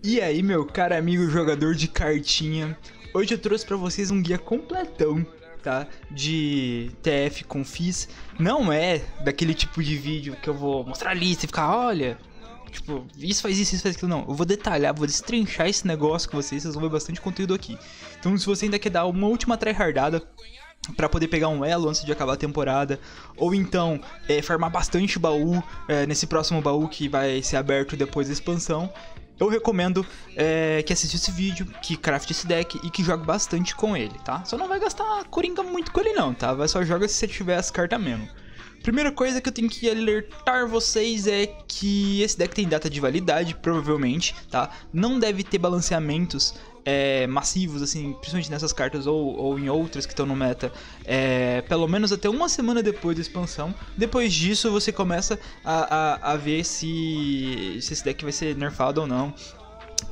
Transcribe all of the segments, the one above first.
E aí, meu caro amigo jogador de cartinha, hoje eu trouxe pra vocês um guia completão, tá? De TF com FIS. Não é daquele tipo de vídeo que eu vou mostrar a lista e ficar, olha, tipo, isso faz aquilo, não. Eu vou detalhar, vou destrinchar esse negócio com vocês vão ver bastante conteúdo aqui. Então, se você ainda quer dar uma última tryhardada pra poder pegar um elo antes de acabar a temporada, ou então farmar bastante baú nesse próximo baú que vai ser aberto depois da expansão, eu recomendo que assista esse vídeo, que crafte esse deck e que jogue bastante com ele, tá? Só não vai gastar coringa muito com ele não, tá? Vai só joga se você tiver as cartas mesmo. Primeira coisa que eu tenho que alertar vocês é que esse deck tem data de validade, provavelmente, tá? Não deve ter balanceamentos massivos, assim, principalmente nessas cartas ou em outras que estão no meta, pelo menos até uma semana depois da expansão. Depois disso você começa a ver se esse deck vai ser nerfado ou não.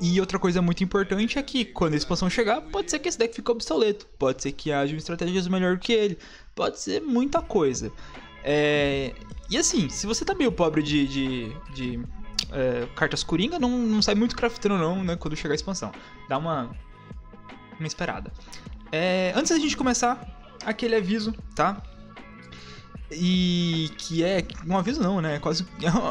E outra coisa muito importante é que quando a expansão chegar, pode ser que esse deck fique obsoleto, pode ser que haja estratégias melhor que ele, pode ser muita coisa. E assim, se você tá meio pobre de cartas coringa, não sai muito craftando não, né, quando chegar a expansão. Dá uma esperada. Antes da gente começar, aquele aviso, tá? E que é um aviso não, né? Quase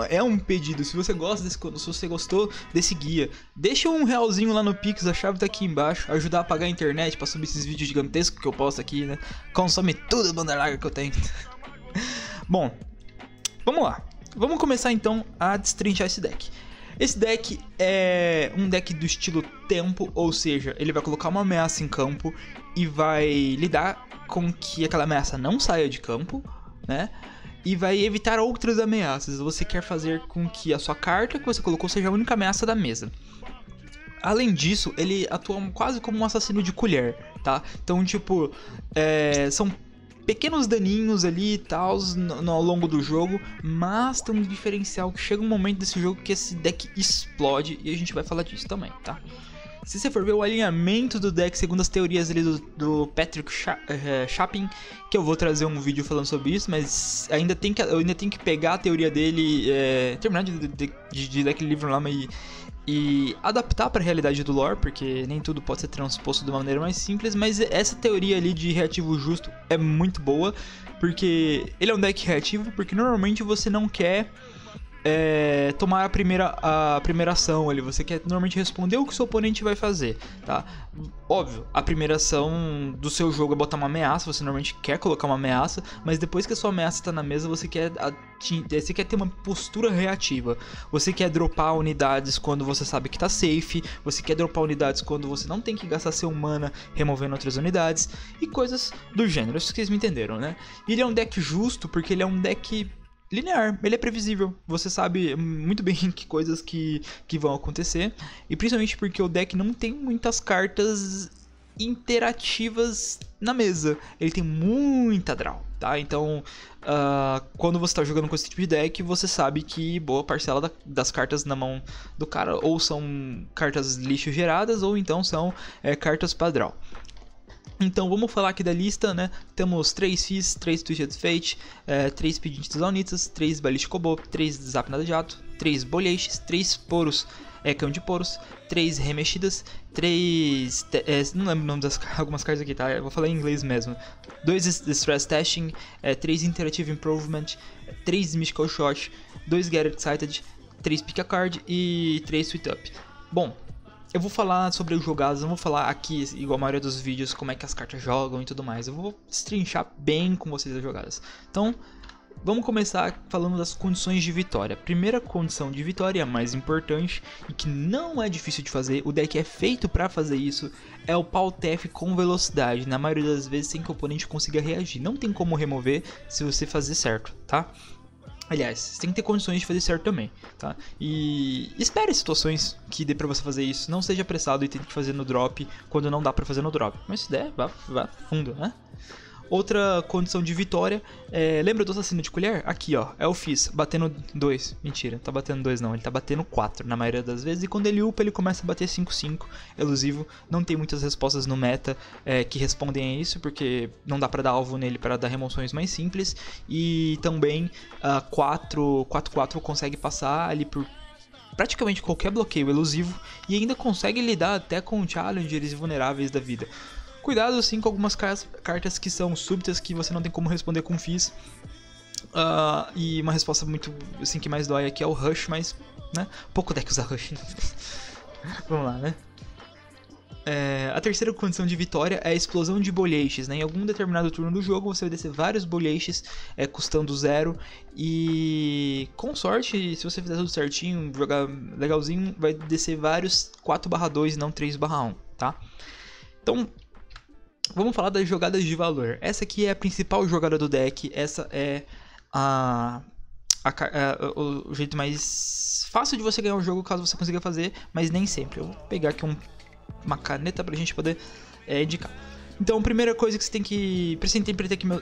é um pedido. Se você gosta se você gostou desse guia, deixa um realzinho lá no Pix, a chave tá aqui embaixo. Ajudar a pagar a internet pra subir esses vídeos gigantescos que eu posto aqui, né? Consome tudo a banda larga que eu tenho. Bom, vamos lá. Vamos começar então a destrinchar esse deck. Esse deck é um deck do estilo tempo, ou seja, ele vai colocar uma ameaça em campo e vai lidar com que aquela ameaça não saia de campo, né? E vai evitar outras ameaças. Você quer fazer com que a sua carta que você colocou seja a única ameaça da mesa. Além disso, ele atua quase como um assassino de colher, tá? Então, tipo, são pequenos daninhos ali e tal ao longo do jogo, mas tem um diferencial que chega um momento desse jogo que esse deck explode e a gente vai falar disso também, tá? Se você for ver o alinhamento do deck segundo as teorias ali do Patrick Chapin, que eu vou trazer um vídeo falando sobre isso, mas eu ainda tenho que pegar a teoria dele, terminar de ler aquele livro lá e adaptar para a realidade do lore, porque nem tudo pode ser transposto de uma maneira mais simples, mas essa teoria ali de reativo justo é muito boa, porque ele é um deck reativo, porque normalmente você não quer tomar a primeira ação ali, você quer normalmente responder o que o seu oponente vai fazer, tá? Óbvio, a primeira ação do seu jogo é botar uma ameaça, você normalmente quer colocar uma ameaça, mas depois que a sua ameaça está na mesa, você quer ter uma postura reativa. Você quer dropar unidades quando você sabe que tá safe, você quer dropar unidades quando você não tem que gastar seu mana removendo outras unidades, e coisas do gênero, acho que vocês me entenderam, né? E ele é um deck justo, porque ele é um deck linear, ele é previsível, você sabe muito bem que coisas que vão acontecer, e principalmente porque o deck não tem muitas cartas interativas na mesa, ele tem muita draw, tá? Então, quando você está jogando com esse tipo de deck, você sabe que boa parcela das cartas na mão do cara ou são cartas lixo geradas, ou então são cartas para draw. Então vamos falar aqui da lista, né? Temos 3 Fizz, 3 Twisted Fate, 3 Pedintes Zaunitas, 3 Ballistic Kobo, 3 Zap Nada Jato, 3 Boleixes, 3 Poros, Cão de Poros, 3 Remexidas, 3... não lembro o nome das algumas cartas aqui, tá? Eu vou falar em inglês mesmo. 2 Stress Testing, 3 Interactive Improvement, 3 Mystical Shot, 2 Get Excited, 3 Pick a Card e 3 Sweet Up. Bom, eu vou falar sobre os jogados, não vou falar aqui, igual a maioria dos vídeos, como é que as cartas jogam e tudo mais. Eu vou destrinchar bem com vocês as jogadas. Então, vamos começar falando das condições de vitória. Primeira condição de vitória, a mais importante, e que não é difícil de fazer, o deck é feito para fazer isso, é o pau TF com velocidade. Na maioria das vezes, sem que o oponente consiga reagir. Não tem como remover se você fazer certo, tá? Aliás, você tem que ter condições de fazer certo também, tá? E espere situações que dê pra você fazer isso. Não seja apressado e tente fazer no drop quando não dá pra fazer no drop. Mas se der, vá fundo, né? Outra condição de vitória, lembra do assassino de colher? Aqui, ó, é o Fizz, batendo 2. Mentira, não tá batendo 2 não, ele tá batendo 4 na maioria das vezes. E quando ele upa, ele começa a bater 5/5, elusivo. Não tem muitas respostas no meta que respondem a isso, porque não dá pra dar alvo nele para dar remoções mais simples. E também 4/4 consegue passar ali por praticamente qualquer bloqueio elusivo e ainda consegue lidar até com challengers vulneráveis da vida. Cuidado sim com algumas cartas que são súbitas, que você não tem como responder com Fizz. E uma resposta muito assim que mais dói aqui é o Rush, mas né, pouco deck usa Rush. Vamos lá, né? A terceira condição de vitória é a explosão de bolhaches, né? Em algum determinado turno do jogo você vai descer vários bolhaches custando 0 e com sorte, se você fizer tudo certinho, jogar legalzinho, vai descer vários 4/2 e não 3/1, tá? Então, vamos falar das jogadas de valor. Essa aqui é a principal jogada do deck, essa é o jeito mais fácil de você ganhar um jogo caso você consiga fazer, mas nem sempre. Eu vou pegar aqui uma caneta pra gente poder indicar. Então, a primeira coisa que você tem que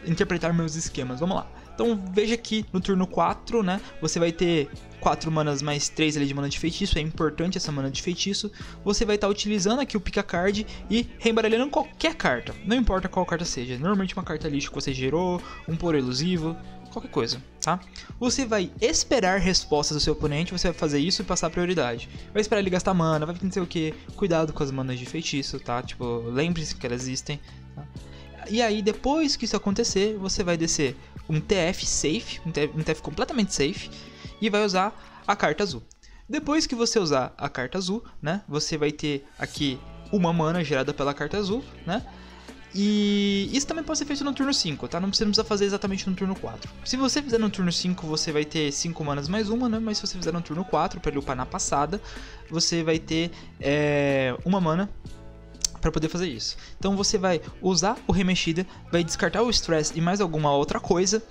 interpretar meus esquemas. Vamos lá. Então, veja que no turno 4, né, você vai ter 4 manas mais 3 ali de mana de feitiço. É importante essa mana de feitiço. Você vai estar utilizando aqui o Pick a Card e reembaralhando qualquer carta. Não importa qual carta seja. Normalmente uma carta lixo que você gerou, um poro elusivo, qualquer coisa, tá? Você vai esperar respostas do seu oponente, você vai fazer isso e passar a prioridade. Vai esperar ele gastar mana, vai não sei o que. Cuidado com as manas de feitiço, tá? Tipo, lembre-se que elas existem, tá? E aí, depois que isso acontecer, você vai descer um TF safe, um TF completamente safe, e vai usar a carta azul. Depois que você usar a carta azul, né? Você vai ter aqui uma mana gerada pela carta azul, né? E isso também pode ser feito no turno 5, tá? Não precisa fazer exatamente no turno 4. Se você fizer no turno 5, você vai ter 5 manas mais uma, né? Mas se você fizer no turno 4, para ele upar na passada, você vai ter uma mana para poder fazer isso. Então você vai usar o Remexida, vai descartar o Stress e mais alguma outra coisa.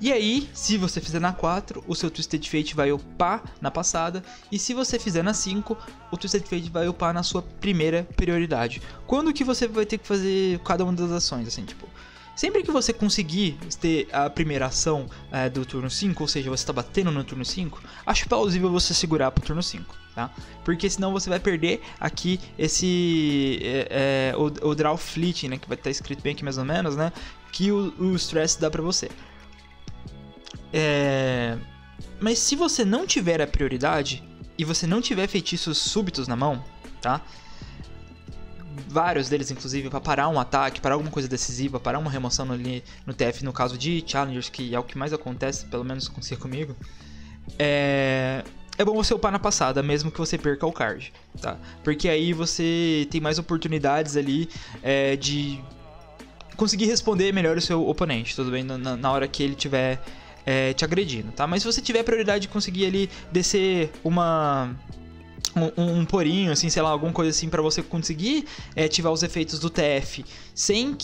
E aí, se você fizer na 4, o seu Twisted Fate vai upar na passada. E se você fizer na 5, o Twisted Fate vai upar na sua primeira prioridade. Quando que você vai ter que fazer cada uma das ações, assim, tipo... Sempre que você conseguir ter a primeira ação do turno 5, ou seja, você está batendo no turno 5, acho plausível você segurar pro turno 5, tá? Porque senão você vai perder aqui o Draw Fleet, né? Que vai estar escrito bem aqui mais ou menos, né? Que o Stress dá pra você. Mas se você não tiver a prioridade e você não tiver feitiços súbitos na mão, tá? Vários deles, inclusive, para parar um ataque, parar alguma coisa decisiva, parar uma remoção ali no TF, no caso de Challengers, que é o que mais acontece, pelo menos acontecia comigo. É bom você upar na passada, mesmo que você perca o card, tá? Porque aí você tem mais oportunidades ali de conseguir responder melhor o seu oponente, tudo bem? Na hora que ele tiver te agredindo, tá? Mas se você tiver prioridade de conseguir ali descer um porinho, assim, sei lá, alguma coisa assim pra você conseguir ativar os efeitos do TF sem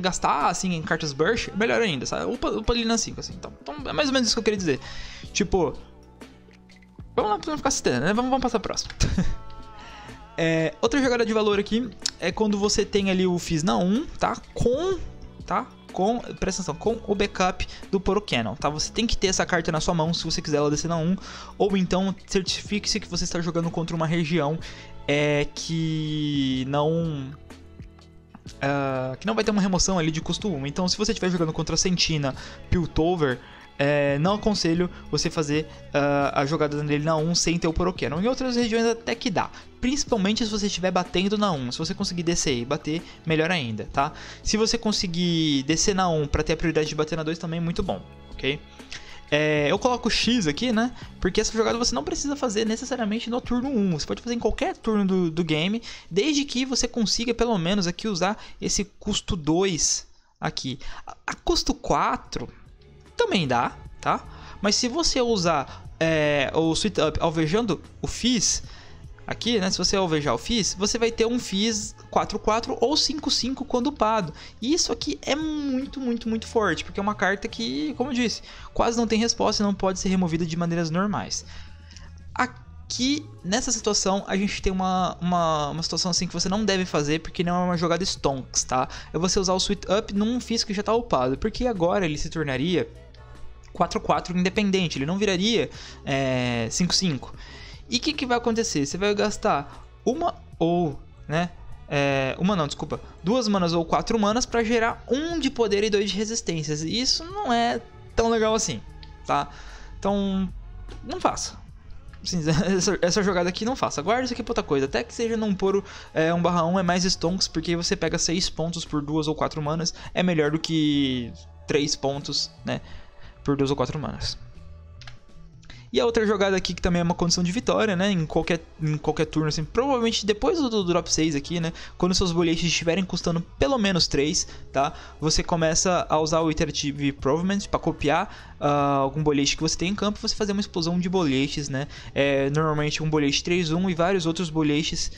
gastar, assim, em cartas burst, melhor ainda, sabe? Upa ali na 5, assim. Então, é mais ou menos isso que eu queria dizer. Tipo, vamos lá pra não ficar citando, né? Vamos passar pro próximo. Outra jogada de valor aqui é quando você tem ali o Fizz na 1, tá? Presta atenção, com o backup do Poro Cannon, tá? Você tem que ter essa carta na sua mão se você quiser ela descer na 1, ou então certifique-se que você está jogando contra uma região que não vai ter uma remoção ali de custo 1. Então, se você estiver jogando contra Sentina, Piltover, não aconselho você fazer a jogada dele na 1 sem ter o Poro Cannon. Em outras regiões até que dá, principalmente se você estiver batendo na 1. Se você conseguir descer e bater, melhor ainda, tá? Se você conseguir descer na 1 para ter a prioridade de bater na 2, também muito bom, ok? Eu coloco X aqui, né? Porque essa jogada você não precisa fazer necessariamente no turno 1. Você pode fazer em qualquer turno do game, desde que você consiga pelo menos aqui usar esse custo 2 aqui. A custo 4... também dá, tá? Mas se você usar o Sweet Up alvejando o Fizz aqui, né? Se você alvejar o Fizz, você vai ter um Fizz 4/4 ou 5/5 quando upado. E isso aqui é muito, muito, muito forte, porque é uma carta que, como eu disse, quase não tem resposta e não pode ser removida de maneiras normais. Aqui, nessa situação, a gente tem uma situação assim que você não deve fazer, porque não é uma jogada Stonks, tá? É você usar o Sweet Up num Fizz que já tá upado, porque agora ele se tornaria 4/4 independente, ele não viraria 5/5. E o que vai acontecer? Você vai gastar duas manas ou 4 manas para gerar 1 de poder e 2 de resistências. E isso não é tão legal assim, tá? Então, não faça. Assim, essa jogada aqui não faça. Guarda isso aqui pra outra coisa. Até que seja num poro 1/1 é mais stonks, porque você pega 6 pontos por 2 ou 4 manas. É melhor do que 3 pontos, né, por 2 ou 4 manas. E a outra jogada aqui que também é uma condição de vitória, né, em qualquer turno, assim, provavelmente depois do drop 6 aqui, né, quando seus boletes estiverem custando pelo menos 3, tá, você começa a usar o Iterative Improvement para copiar algum bolete que você tem em campo e você fazer uma explosão de boletes, né, normalmente um bolete 3-1 e vários outros boletes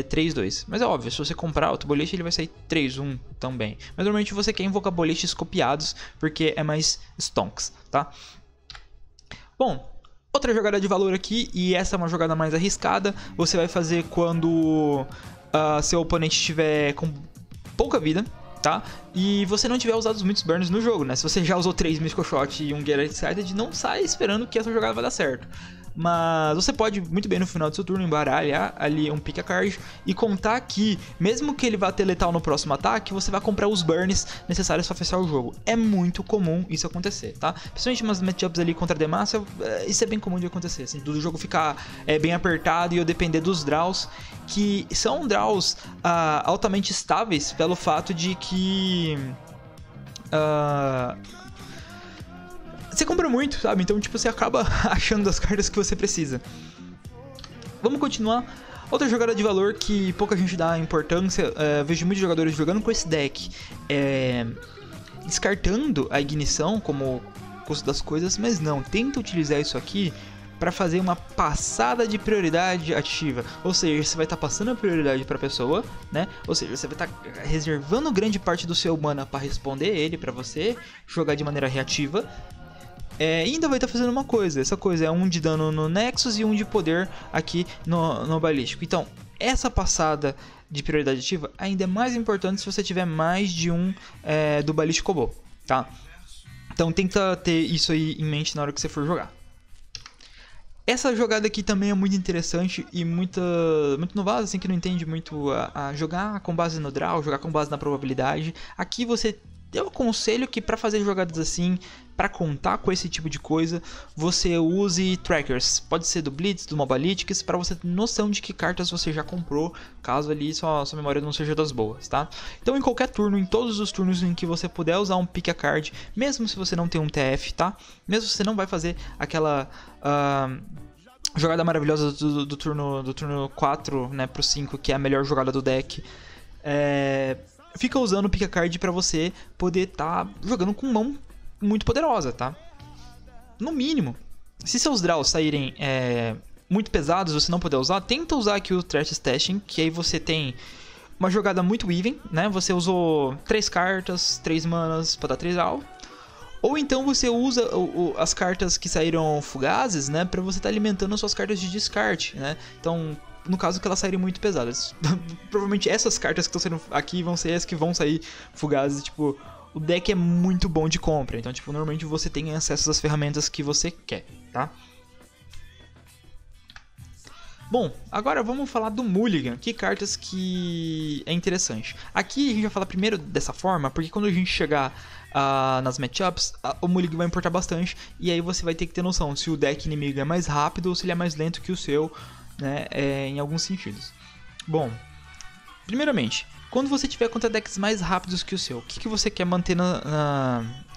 3-2. Mas é óbvio, se você comprar outro bolete ele vai sair 3-1 também. Mas normalmente você quer invocar boletes copiados porque é mais stonks, tá? Bom, outra jogada de valor aqui, e essa é uma jogada mais arriscada, você vai fazer quando seu oponente estiver com pouca vida, tá? E você não tiver usado muitos burns no jogo, né? Se você já usou 3 Mystical Shot e um Get Excited, não sai esperando que essa jogada vai dar certo. Mas você pode muito bem no final do seu turno embaralhar ali um pick a card e contar que, mesmo que ele vá ter letal no próximo ataque, você vai comprar os burns necessários para fechar o jogo. É muito comum isso acontecer, tá? Principalmente umas matchups ali contra Demacia, isso é bem comum de acontecer, assim, do jogo ficar bem apertado e eu depender dos draws, que são draws altamente estáveis pelo fato de que você compra muito, sabe? Então, tipo, você acaba achando as cartas que você precisa. Vamos continuar. Outra jogada de valor que pouca gente dá importância, vejo muitos jogadores jogando com esse deck, descartando a ignição como custo das coisas, mas não, tenta utilizar isso aqui para fazer uma passada de prioridade ativa, ou seja, você vai estar passando a prioridade para a pessoa, né? Ou seja, você vai estar reservando grande parte do seu mana para responder ele, para você jogar de maneira reativa. E ainda vai estar fazendo uma coisa, essa coisa é 1 de dano no Nexus e 1 de poder aqui no balístico. Então, essa passada de prioridade ativa ainda é mais importante se você tiver mais de um do balístico combo, tá? Então tenta ter isso aí em mente na hora que você for jogar. Essa jogada aqui também é muito interessante e muito novato, assim, que não entende muito a jogar com base no draw, jogar com base na probabilidade. Aqui eu aconselho que para fazer jogadas assim, para contar com esse tipo de coisa, você use trackers. Pode ser do Blitz, do Mobalytics, para você ter noção de que cartas você já comprou, caso ali sua memória não seja das boas, tá? Então em qualquer turno, em todos os turnos em que você puder usar um pick a card, mesmo se você não tem um TF, tá? Mesmo se você não vai fazer aquela jogada maravilhosa do turno 4, né, pro 5, que é a melhor jogada do deck, fica usando o pick a card pra você poder estar jogando com mão muito poderosa, tá? No mínimo, se seus draws saírem muito pesados, você não puder usar, tenta usar aqui o Threat Stashing, que aí você tem uma jogada muito even, né? Você usou 3 cartas, 3 manas pra dar 3 draw. Ou então você usa as cartas que saíram fugazes, né? Pra você estar alimentando as suas cartas de descarte, né? Então, no caso que elas saírem muito pesadas. Provavelmente essas cartas que estão saindo aqui vão ser as que vão sair fugazes, tipo... O deck é muito bom de compra, então, tipo, normalmente você tem acesso às ferramentas que você quer, tá? Bom, agora vamos falar do Mulligan, que cartas que é interessante. Aqui a gente vai falar primeiro dessa forma, porque quando a gente chegar nas matchups, o Mulligan vai importar bastante, e aí você vai ter que ter noção se o deck inimigo é mais rápido ou se ele é mais lento que o seu, né, em alguns sentidos. Bom, primeiramente, quando você tiver contra decks mais rápidos que o seu, o que você quer manter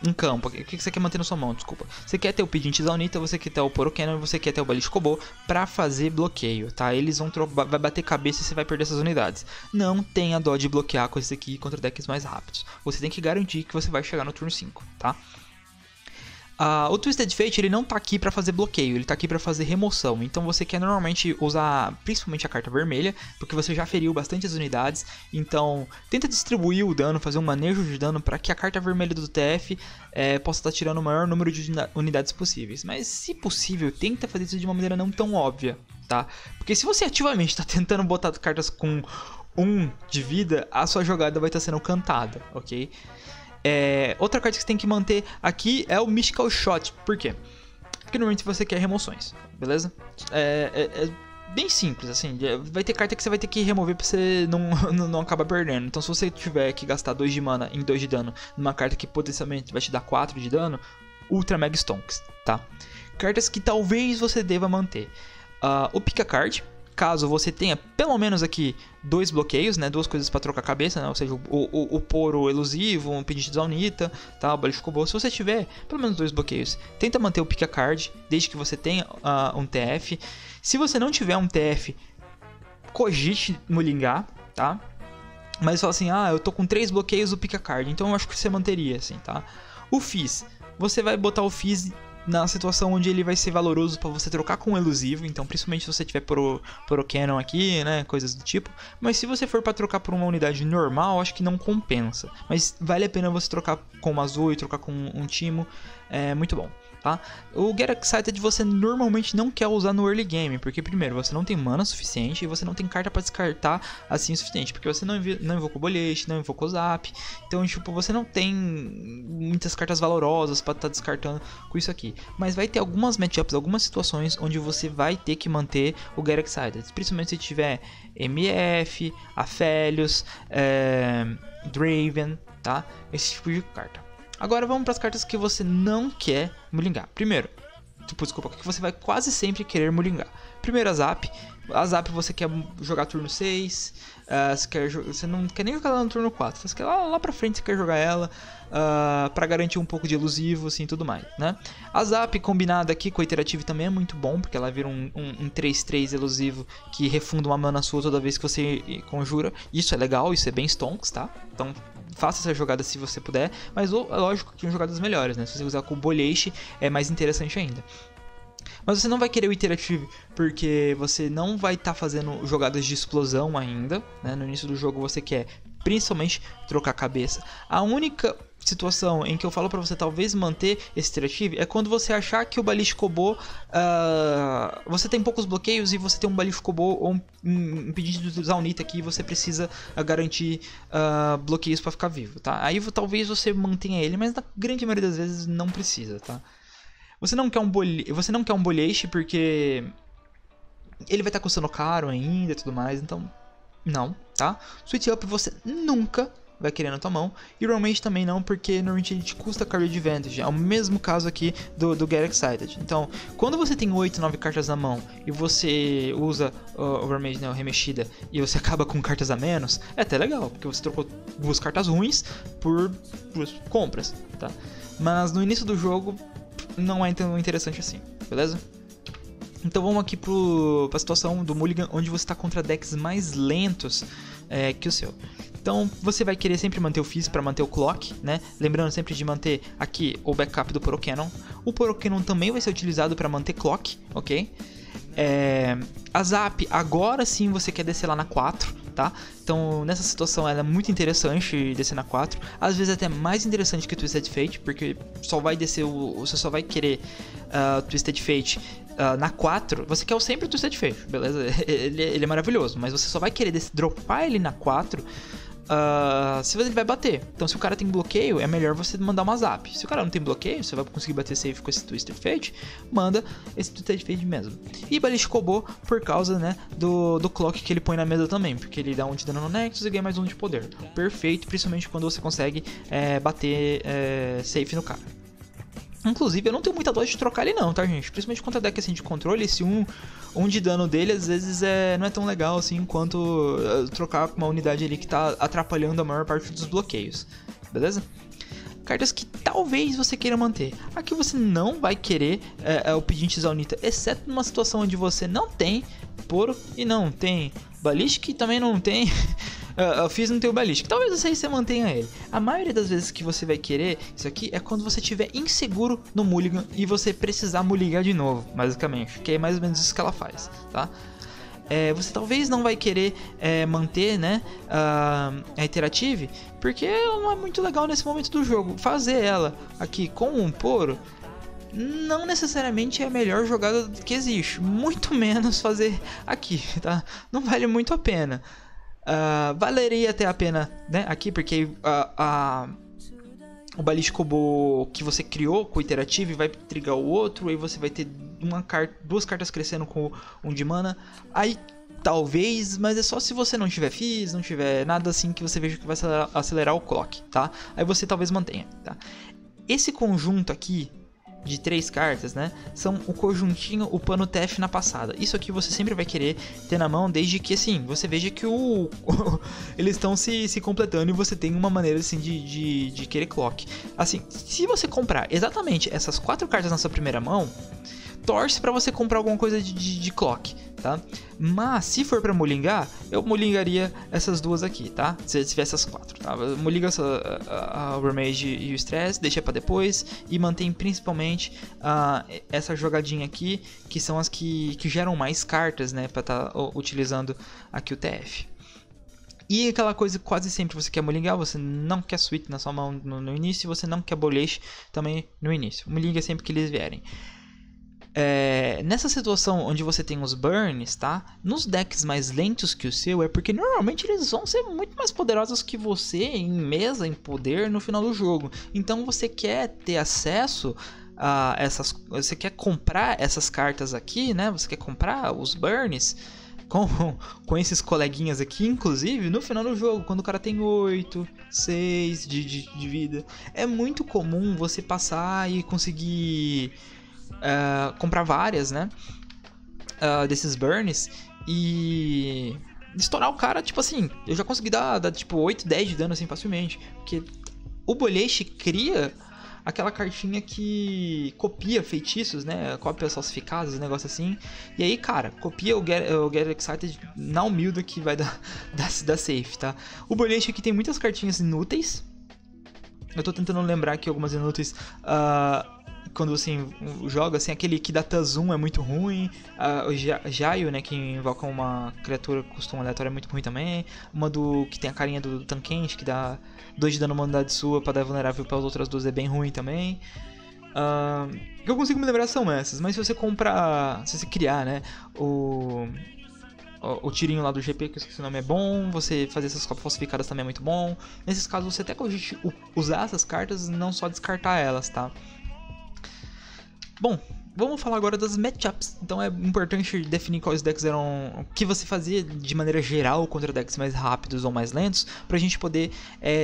em campo? O que você quer manter na sua mão? Desculpa. Você quer ter o Pedinte Zaunita, você quer ter o Poro Cannon, você quer ter o Balístico Combo pra fazer bloqueio, tá? Eles vai bater cabeça e você vai perder essas unidades. Não tenha dó de bloquear com esse aqui contra decks mais rápidos. Você tem que garantir que você vai chegar no turno 5, tá? O Twisted Fate, ele não tá aqui pra fazer bloqueio, ele tá aqui pra fazer remoção. Então você quer normalmente usar principalmente a carta vermelha, porque você já feriu bastante as unidades. Então tenta distribuir o dano, fazer um manejo de dano para que a carta vermelha do TF possa estar tirando o maior número de unidades possíveis. Mas se possível, tenta fazer isso de uma maneira não tão óbvia, tá? Porque se você ativamente tá tentando botar cartas com 1 de vida, a sua jogada vai estar sendo cantada, ok? Outra carta que você tem que manter aqui é o Mystical Shot. Por quê? Porque normalmente você quer remoções, beleza? É bem simples, assim. Vai ter carta que você vai ter que remover pra você não acabar perdendo. Então se você tiver que gastar 2 de mana em 2 de dano numa carta que potencialmente vai te dar 4 de dano, Ultra Mega Stonks, tá? Cartas que talvez você deva manter. O Pick a Card, caso você tenha pelo menos aqui 2 bloqueios, né? 2 coisas para trocar a cabeça, né? Ou seja, o Poro elusivo, um Pendente de Zaunita, tá? O Balish Kobo. Se você tiver pelo menos 2 bloqueios, tenta manter o Pick a Card, desde que você tenha um TF. Se você não tiver um TF, cogite Mullingar, tá? Mas fala assim, eu tô com 3 bloqueios do Pick a Card, então eu acho que você manteria, assim, tá? O Fizz, você vai botar o Fizz na situação onde ele vai ser valoroso para você trocar com um elusivo, então principalmente se você tiver Poro Cannon aqui, né, coisas do tipo. Mas se você for para trocar por uma unidade normal, acho que não compensa. Mas vale a pena você trocar com uma azul e trocar com um Timo, é muito bom. Tá? O Get Excited você normalmente não quer usar no early game, porque primeiro, você não tem mana suficiente e você não tem carta para descartar assim o suficiente, porque você não invoca o Boliche, não invoca o Zap, então tipo, você não tem muitas cartas valorosas para estar descartando com isso aqui. Mas vai ter algumas matchups, algumas situações onde você vai ter que manter o Get Excited, principalmente se tiver MF, Aphelios, Draven, tá? Esse tipo de carta. Agora vamos para as cartas que você não quer Mullingar. Primeiro, desculpa, que você vai quase sempre querer Mullingar. Primeiro a Zap. A Zap você quer jogar turno 6, você não quer nem jogar ela no turno 4, você quer lá pra frente, você quer jogar ela pra garantir um pouco de elusivo, assim, tudo mais, né? A Zap combinada aqui com a Iterative também é muito bom, porque ela vira um 3/3 elusivo que refunda uma mana sua toda vez que você conjura. Isso é legal, isso é bem stonks, tá? Então faça essa jogada se você puder, mas lógico que tem jogadas melhores, né? Se você usar com o Boliche é mais interessante ainda. Mas você não vai querer o Iterative porque você não vai estar fazendo jogadas de explosão ainda, né? No início do jogo você quer principalmente trocar a cabeça. A única situação em que eu falo pra você talvez manter esse Iterative é quando você achar que o Balish Kobo você tem poucos bloqueios e você tem um Balish Kobo ou um pedido de Zaunita aqui e você precisa garantir bloqueios pra ficar vivo, tá? Aí talvez você mantenha ele, mas na grande maioria das vezes não precisa, tá? Você não quer um Boliche porque ele vai estar custando caro ainda e tudo mais, então não, tá? Switch Up você nunca vai querer na tua mão, e Realmente também não, porque normalmente ele te custa Card Advantage. É o mesmo caso aqui do Get Excited. Então, quando você tem 8, 9 cartas na mão e você usa o Realmente, né, o Remexida, e você acaba com cartas a menos, é até legal, porque você trocou 2 cartas ruins por 2 compras, tá? Mas no início do jogo não é tão interessante assim, beleza? Então vamos aqui pra situação do Mulligan, onde você está contra decks mais lentos que o seu. Então você vai querer sempre manter o Fizz para manter o Clock, né? Lembrando sempre de manter aqui o backup do Poro Cannon. O Poro Cannon também vai ser utilizado para manter Clock, ok? A Zap, agora sim você quer descer lá na 4, tá? Então nessa situação ela é muito interessante descer na 4. Às vezes até mais interessante que o Twisted Fate, porque só vai descer você só vai querer Twisted Fate na 4. Você quer sempre o Twisted Fate, beleza? Ele é maravilhoso, mas você só vai querer dropar ele na 4 se ele vai bater. Então se o cara tem bloqueio, é melhor você mandar uma Zap. Se o cara não tem bloqueio, você vai conseguir bater safe com esse Twisted Fate, manda esse Twisted Fate mesmo. E Balish Kobo por causa, né, do Clock que ele põe na mesa também, porque ele dá 1 de dano no Nexus e ganha mais 1 de poder. Perfeito, principalmente quando você consegue bater safe no cara. Inclusive, eu não tenho muita dó de trocar ele não, tá, gente? Principalmente contra deck assim de controle, esse 1 de dano dele às vezes não é tão legal assim quanto trocar com uma unidade ali que tá atrapalhando a maior parte dos bloqueios, beleza? Cartas que talvez você queira manter. Aqui você não vai querer o Pedinte Zaunita, exceto numa situação onde você não tem Poro e não tem Ballistic, também não tem... eu fiz no teu Ballistic. Talvez você mantenha ele. A maioria das vezes que você vai querer isso aqui é quando você estiver inseguro no Mulligan e você precisar mulligar de novo, basicamente. Que é mais ou menos isso que ela faz, tá? Você talvez não vai querer manter, né, a Iterative, porque não é muito legal nesse momento do jogo. Fazer ela aqui com um Poro não necessariamente é a melhor jogada que existe. Muito menos fazer aqui, tá? Não vale muito a pena. Valeria até a pena, né, aqui, porque o Balish Kobo que você criou com o Iterative vai trigar o outro, aí você vai ter 2 cartas crescendo com 1 de mana. Aí talvez, mas é só se você não tiver Fizz, não tiver nada assim que você veja que vai acelerar o clock, tá? Aí você talvez mantenha, tá? Esse conjunto aqui de 3 cartas, né? São o conjuntinho, o pano TF na passada. Isso aqui você sempre vai querer ter na mão, desde que, assim, você veja que eles estão se completando e você tem uma maneira, assim, de querer clock. Assim, se você comprar exatamente essas 4 cartas na sua primeira mão, torce pra você comprar alguma coisa de clock, tá? Mas se for pra molingar, eu molingaria essas duas aqui, tá? Se tiver essas 4, tá? Molinga a Overmage e o Stress, deixa pra depois e mantém principalmente essa jogadinha aqui, que são as que geram mais cartas, né? Pra tá utilizando aqui o TF. E aquela coisa, quase sempre você quer molingar, você não quer suíte na sua mão no início, você não quer boliche também no início. Molinga sempre que eles vierem. Nessa situação onde você tem os burns, tá? Nos decks mais lentos que o seu, é porque normalmente eles vão ser muito mais poderosos que você em mesa, em poder no final do jogo. Então você quer ter acesso a essas... Você quer comprar essas cartas aqui, né? Você quer comprar os burns com esses coleguinhas aqui, inclusive, no final do jogo, quando o cara tem 8, 6 de vida. É muito comum você passar e conseguir... comprar várias, né, desses burns e estourar o cara, tipo assim, eu já consegui dar tipo 8, 10 de dano assim facilmente, porque o boliche cria aquela cartinha que copia feitiços, né, cópias falsificadas, um negócio assim, e aí, cara, copia o Get Excited na humilde que vai dar safe, tá? O boliche aqui tem muitas cartinhas inúteis, eu tô tentando lembrar aqui algumas inúteis, quando você joga, assim, aquele que dá Tazum é muito ruim, o Jaio, né, que invoca uma criatura com custo aleatório é muito ruim também, uma que tem a carinha do Tankente, que dá 2 de dano uma unidade sua pra dar vulnerável para as outras 2 é bem ruim também. O que eu consigo me lembrar são essas, mas se você comprar, se você criar, né, o tirinho lá do GP, que eu esqueci o nome, é bom. Você fazer essas cópias falsificadas também é muito bom. Nesses casos você até cogite usar essas cartas e não só descartar elas, tá? Bom, vamos falar agora das matchups. Então é importante definir quais decks eram... O que você fazia de maneira geral contra decks mais rápidos ou mais lentos, pra gente poder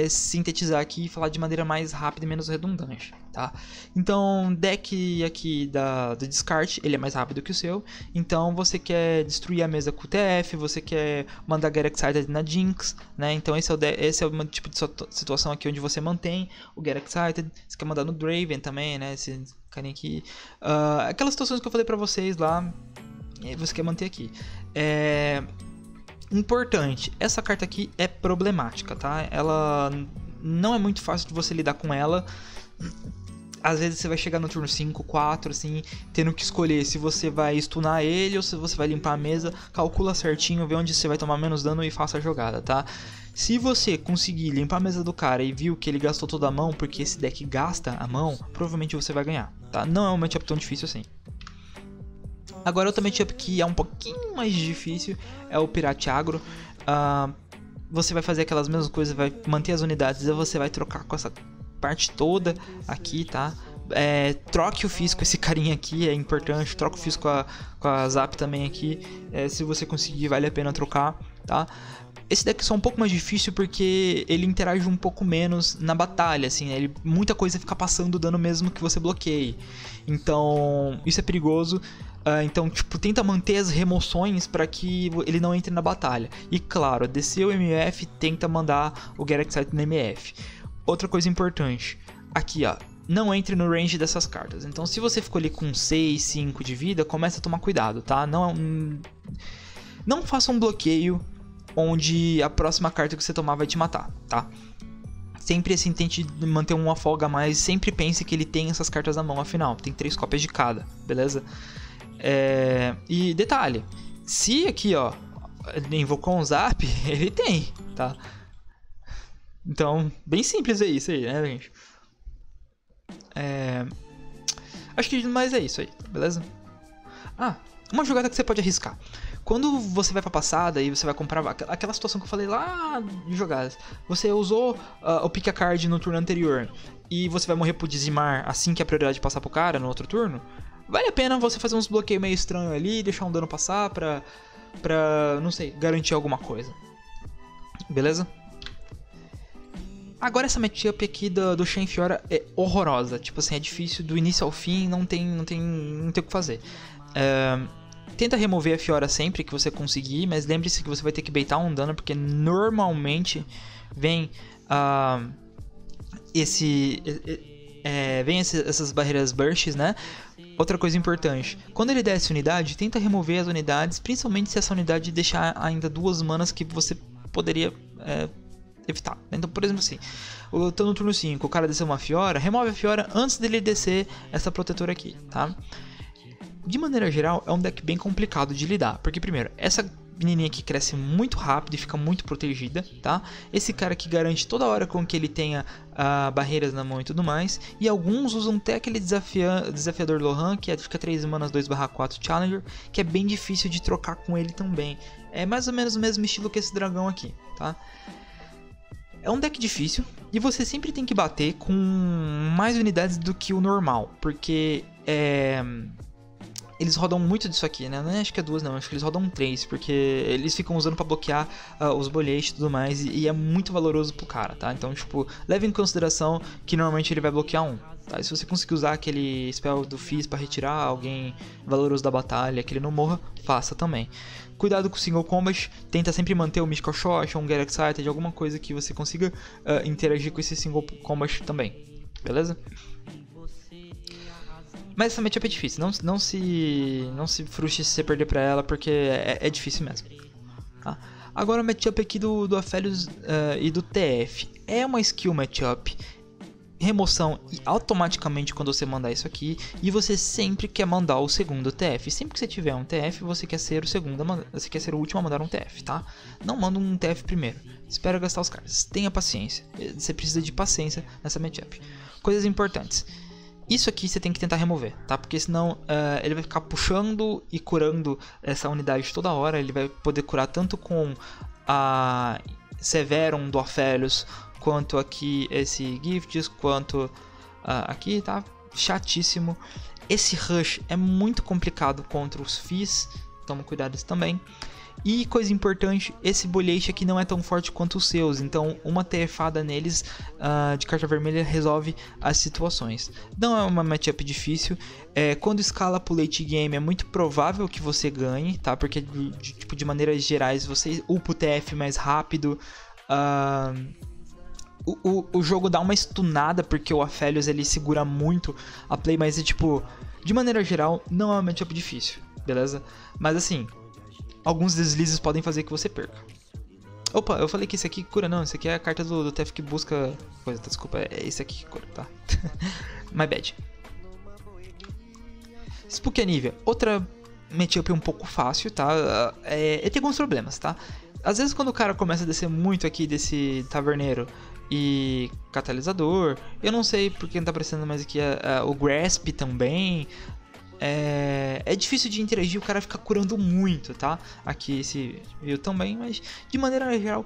sintetizar aqui e falar de maneira mais rápida e menos redundante, tá? Então, deck aqui do descarte, ele é mais rápido que o seu. Então você quer destruir a mesa com o TF, você quer mandar Get Excited na Jinx, né? Então esse é o tipo de situação aqui onde você mantém o Get Excited. Você quer mandar no Draven também, né? Esse carinha aqui. Aquelas situações que eu falei pra vocês lá, você quer manter aqui. Importante, essa carta aqui é problemática, tá? Ela não é muito fácil de você lidar com ela. Às vezes você vai chegar no turno 5, 4, assim, tendo que escolher se você vai stunar ele ou se você vai limpar a mesa. Calcula certinho, vê onde você vai tomar menos dano e faça a jogada, tá? Se você conseguir limpar a mesa do cara e viu que ele gastou toda a mão, porque esse deck gasta a mão, provavelmente você vai ganhar, tá? Não é um matchup tão difícil assim. Agora outro matchup que é um pouquinho mais difícil é o Pirate Agro. Você vai fazer aquelas mesmas coisas, vai manter as unidades e você vai trocar com essa parte toda aqui, tá? Troque o Fizz com esse carinha aqui, é importante. Troca o Fizz com a Zap também aqui. Se você conseguir, vale a pena trocar, tá? Esse deck é só um pouco mais difícil porque ele interage um pouco menos na batalha, assim, né? Muita coisa fica passando dano mesmo que você bloqueie. Então, isso é perigoso. Então, tipo, tenta manter as remoções para que ele não entre na batalha. E claro, descer o MF, tenta mandar o Get Excited no MF. Outra coisa importante, aqui ó, não entre no range dessas cartas. Então se você ficou ali com 6, 5 de vida, começa a tomar cuidado, tá? Não faça um bloqueio onde a próxima carta que você tomar vai te matar, tá? Sempre assim, tente manter uma folga a mais, sempre pense que ele tem essas cartas na mão, afinal, tem 3 cópias de cada, beleza? E detalhe, se aqui ó, invocou um Zap, ele tem, tá? Então, bem simples é isso aí, né, gente? Acho que mais é isso aí, beleza? Uma jogada que você pode arriscar. Quando você vai pra passada e você vai comprar aquela situação que eu falei lá de jogadas, você usou o pick a card no turno anterior e você vai morrer por dizimar assim que a prioridade passar pro cara no outro turno, vale a pena você fazer uns bloqueios meio estranhos ali, deixar um dano passar pra não sei, garantir alguma coisa. Beleza? Agora essa matchup aqui do Shen Fiora é horrorosa. Tipo assim, é difícil do início ao fim, não tem o que fazer. Tenta remover a Fiora sempre que você conseguir, mas lembre-se que você vai ter que baitar um dano, porque normalmente vem essas barreiras bursts, né? Outra coisa importante, quando ele desce unidade, tenta remover as unidades, principalmente se essa unidade deixar ainda 2 manas que você poderia evitar. Então, por exemplo assim, eu tô no turno 5, o cara desceu uma Fiora, remove a Fiora antes dele descer essa protetora aqui, tá? De maneira geral, é um deck bem complicado de lidar, porque primeiro, essa menininha aqui cresce muito rápido e fica muito protegida, tá? Esse cara que garante toda hora com que ele tenha barreiras na mão e tudo mais, e alguns usam até aquele desafiador Lohan, que fica 3 manas 2/4 Challenger, que é bem difícil de trocar com ele também. É mais ou menos o mesmo estilo que esse dragão aqui, tá? É um deck difícil, e você sempre tem que bater com mais unidades do que o normal, porque eles rodam muito disso aqui, né? Não acho que é 2 não, acho que eles rodam 3, porque eles ficam usando pra bloquear os boletes e tudo mais, e é muito valoroso pro cara, tá? Então, tipo, leve em consideração que normalmente ele vai bloquear 1, tá? E se você conseguir usar aquele spell do Fizz pra retirar alguém valoroso da batalha, que ele não morra, faça também. Cuidado com o single combat, tenta sempre manter o Mystical Shot, um Get Excited, alguma coisa que você consiga interagir com esse single combat também, beleza? Mas essa matchup é difícil, não se frustre se você perder pra ela, porque é difícil mesmo. Tá? Agora a matchup aqui do Aphelios e do TF. É uma skill matchup, remoção e automaticamente quando você mandar isso aqui, e você sempre quer mandar o segundo TF. Sempre que você tiver um TF, você quer ser o último a mandar um TF, tá? Não manda um TF primeiro, espera gastar os cards, tenha paciência, você precisa de paciência nessa matchup. Coisas importantes. Isso aqui você tem que tentar remover, tá? Porque senão ele vai ficar puxando e curando essa unidade toda hora. Ele vai poder curar tanto com a Severum do Aphelios, quanto aqui esse Gifts, quanto aqui, tá? Chatíssimo. Esse Rush é muito complicado contra os Fizz, toma cuidado também. E coisa importante, esse Bolete aqui não é tão forte quanto os seus, então uma TFada neles de carta vermelha resolve as situações. Não é uma matchup difícil, quando escala pro late game é muito provável que você ganhe, tá? Porque de maneiras gerais você upa o TF mais rápido, o jogo dá uma stunada porque o Aphelios ele segura muito a play, mas de maneira geral não é uma matchup difícil, beleza? Mas assim, alguns deslizes podem fazer que você perca. Opa, eu falei que esse aqui cura, não. Esse aqui é a carta do TF que busca coisa, tá? Desculpa, é esse aqui que cura, tá? My bad. Spook Anivia, outra matchup um pouco fácil, tá? Tem alguns problemas, tá? Às vezes quando o cara começa a descer muito aqui desse taverneiro e catalisador, eu não sei porque não tá aparecendo mais aqui o Grasp também. É difícil de interagir, o cara fica curando muito, tá? Aqui esse viu também, mas de maneira geral,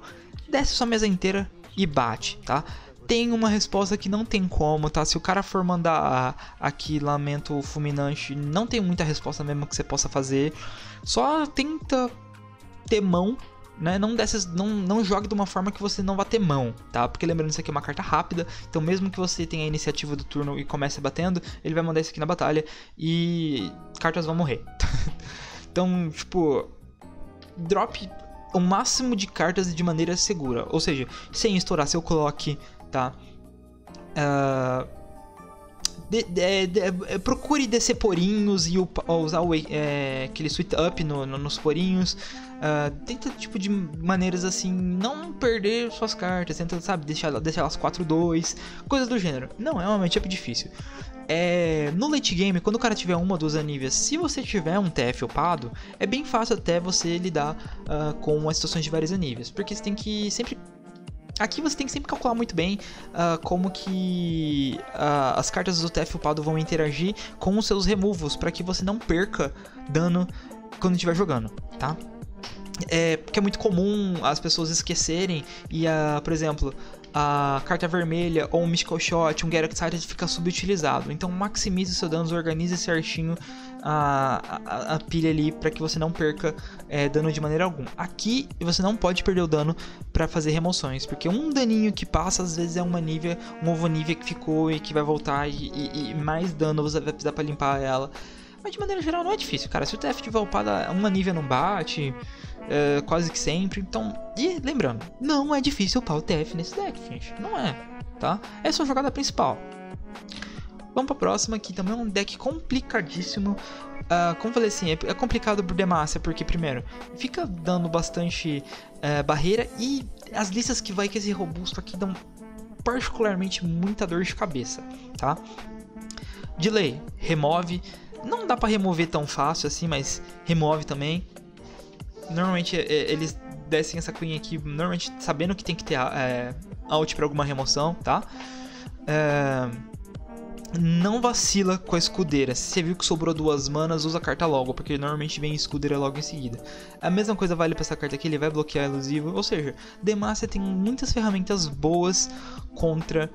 desce sua mesa inteira e bate, tá? Tem uma resposta que não tem como, tá? Se o cara for mandar aqui Lamento Fulminante, não tem muita resposta mesmo que você possa fazer. Só tenta ter mão, né? Não jogue de uma forma que você não vá ter mão, tá? Porque lembrando, isso aqui é uma carta rápida, então mesmo que você tenha a iniciativa do turno e comece batendo, ele vai mandar isso aqui na batalha e cartas vão morrer. Então, drop o máximo de cartas de maneira segura, ou seja, sem estourar seu clock, tá? Procure descer porinhos e usar aquele sweet up nos porinhos. Tenta de maneiras assim, não perder suas cartas. Tenta, sabe, deixar elas 4-2, coisas do gênero. Não é uma matchup difícil. No late game, quando o cara tiver 1 ou 2 aníveis, se você tiver um TF upado, é bem fácil até você lidar com as situações de vários aníveis, porque você tem que sempre... Aqui você tem que sempre calcular muito bem como que as cartas do TF upado vão interagir com os seus removals, para que você não perca dano quando estiver jogando, tá? Porque é muito comum as pessoas esquecerem e, por exemplo, a carta vermelha ou um Mystical Shot, um Get Excited fica subutilizado. Então maximize seu dano, organize certinho a pilha ali para que você não perca dano de maneira alguma. Aqui você não pode perder o dano para fazer remoções, porque um daninho que passa às vezes é uma Nivea, um ovo Nivea que ficou e que vai voltar e mais dano você vai precisar para limpar ela. Mas de maneira geral não é difícil, cara. Se o TF tiver upada, uma Nivea não bate, quase que sempre. Então, e lembrando, não é difícil upar o TF nesse deck, gente. Não é, tá? É sua jogada principal. Vamos pra próxima, que também é um deck complicadíssimo. Como eu falei assim, é complicado por Demacia, porque primeiro, fica dando bastante barreira, e as listas que vai com esse robusto aqui dão particularmente muita dor de cabeça, tá? Delay, remove. Não dá pra remover tão fácil assim, mas remove também. Normalmente eles descem essa queen aqui, normalmente sabendo que tem que ter out pra alguma remoção, tá? Não vacila com a escudeira. Se você viu que sobrou 2 manas, usa a carta logo, porque normalmente vem escudeira logo em seguida. A mesma coisa vale pra essa carta aqui, ele vai bloquear elusivo. Ou seja, Demacia tem muitas ferramentas boas contra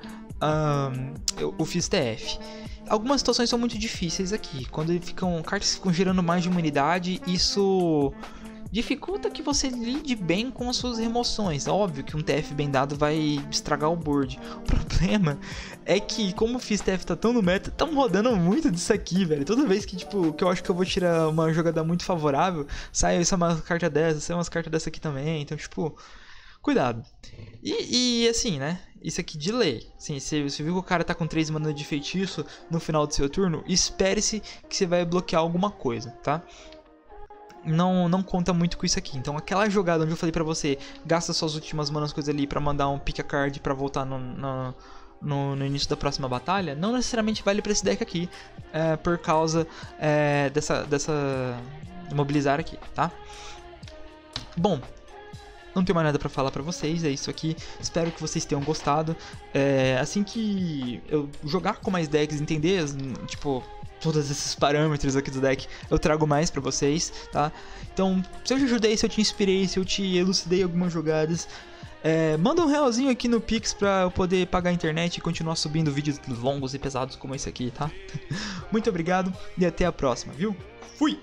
o Fizz TF. Algumas situações são muito difíceis aqui. Quando cartas ficam gerando mais de uma unidade, isso dificulta que você lide bem com as suas remoções. Óbvio que um TF bem dado vai estragar o board. O problema é que, como o Fizz TF tá tão no meta, tão rodando muito disso aqui, velho. Toda vez que, que eu acho que eu vou tirar uma jogada muito favorável, sai uma carta dessa, sai umas cartas dessa aqui também. Então, cuidado. E assim, né? Isso aqui de lei. Sim, você viu que o cara tá com 3 mana de feitiço no final do seu turno, espere-se que você vai bloquear alguma coisa, tá? Não conta muito com isso aqui. Então aquela jogada onde eu falei pra você, gasta suas últimas manas coisa ali pra mandar um pick a card pra voltar no início da próxima batalha, não necessariamente vale pra esse deck aqui, por causa dessa mobilizar aqui, tá? Bom, não tenho mais nada pra falar pra vocês, é isso aqui. Espero que vocês tenham gostado. Assim que eu jogar com mais decks, entender, todos esses parâmetros aqui do deck, eu trago mais pra vocês, tá? Então, se eu te ajudei, se eu te inspirei, se eu te elucidei algumas jogadas, manda um realzinho aqui no Pix pra eu poder pagar a internet e continuar subindo vídeos longos e pesados como esse aqui, tá? Muito obrigado e até a próxima, viu? Fui!